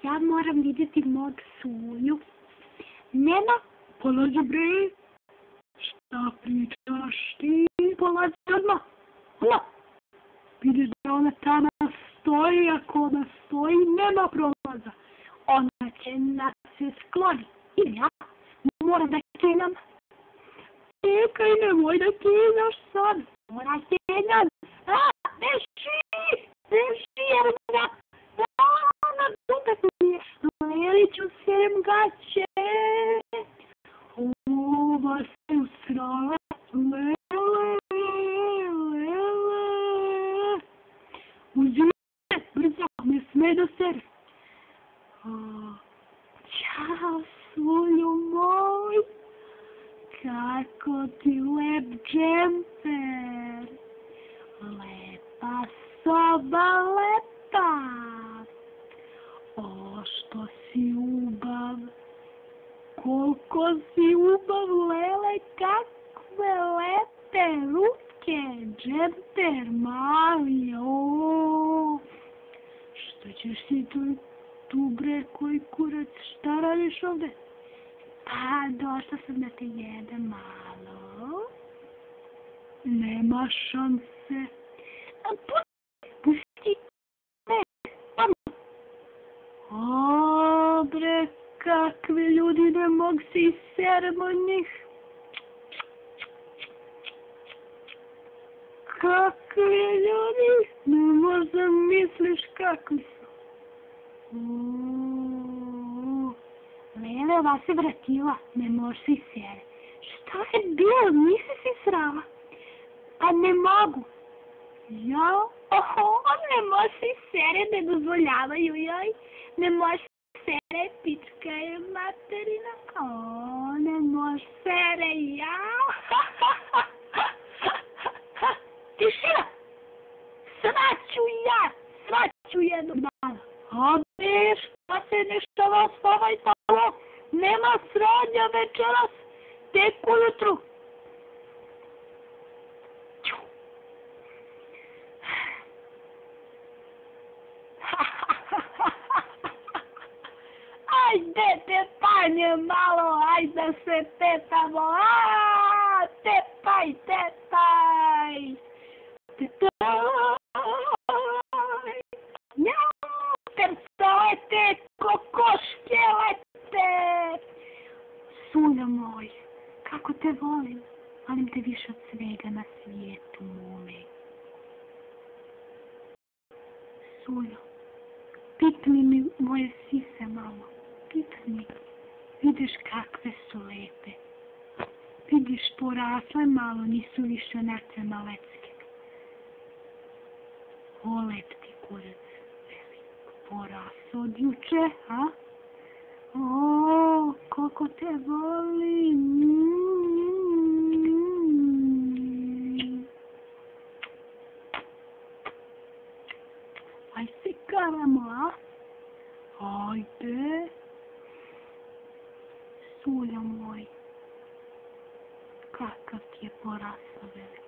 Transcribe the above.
Ja moram vidjeti mog Sulju. Nema, polazi bre. Šta pričaš ti? Polazi odmah. Ono. Vidiš da ona tamo stoji, ako ona stoji, nema prolaza. Ona će nas se skloni. I ja moram da kinam. Čekaj, nemoj da kinaš sad. Mora kinam. Beži, evo ga. Na dutak mi je. Leliću sem gaće. Ova se usrala. Uzivajte, brzo, ne sme da sere. Ćao, Sulju moj. Kako ti lep džemper. Lepa soba, lepa. O, što si ubav. Koliko si ubav, lele, kakve lepe ruke. Džemper mali, o. Što ćeš si tu bre, koji kurac, šta radiš ovde? Pa, došla sam da te jedem malo. Nema šanse. Pusti. Ne, tamo. O, bre, kakvi ljudi, ne mogu se iserem od njih. Kakvi ljudi, ne možda misliš kakvi su. Lele, ova se vratila, ne može se isere. Šta je bilo, nisi se srala? Pa ne mogu. Jao, ne može se isere, ne dozvoljavaju joj. Ne može se isere, pička je materina. Ne može sere, jao. Tišina, svaću jednog dana. Ode, šta se nešto spavaj tamo, nema sranja večeras, tek ujutru. Ajde, tepanje malo, ajde se tepamo, tepaj, tepaj. Lete, kokoške lete. Suljo moj, kako te volim. Volim te više od svega na svijetu, mome. Suljo, pitni mi moje sise malo. Pitni. Vidiš kakve su lepe. Vidiš, porasle malo, nisu više onakve malecke. O, lep ti kurac. Porasao od juče, a? O, kako te volim. Aj se karamo, a? Ajde. Suljo moj. Kakav ti je porasao, veli.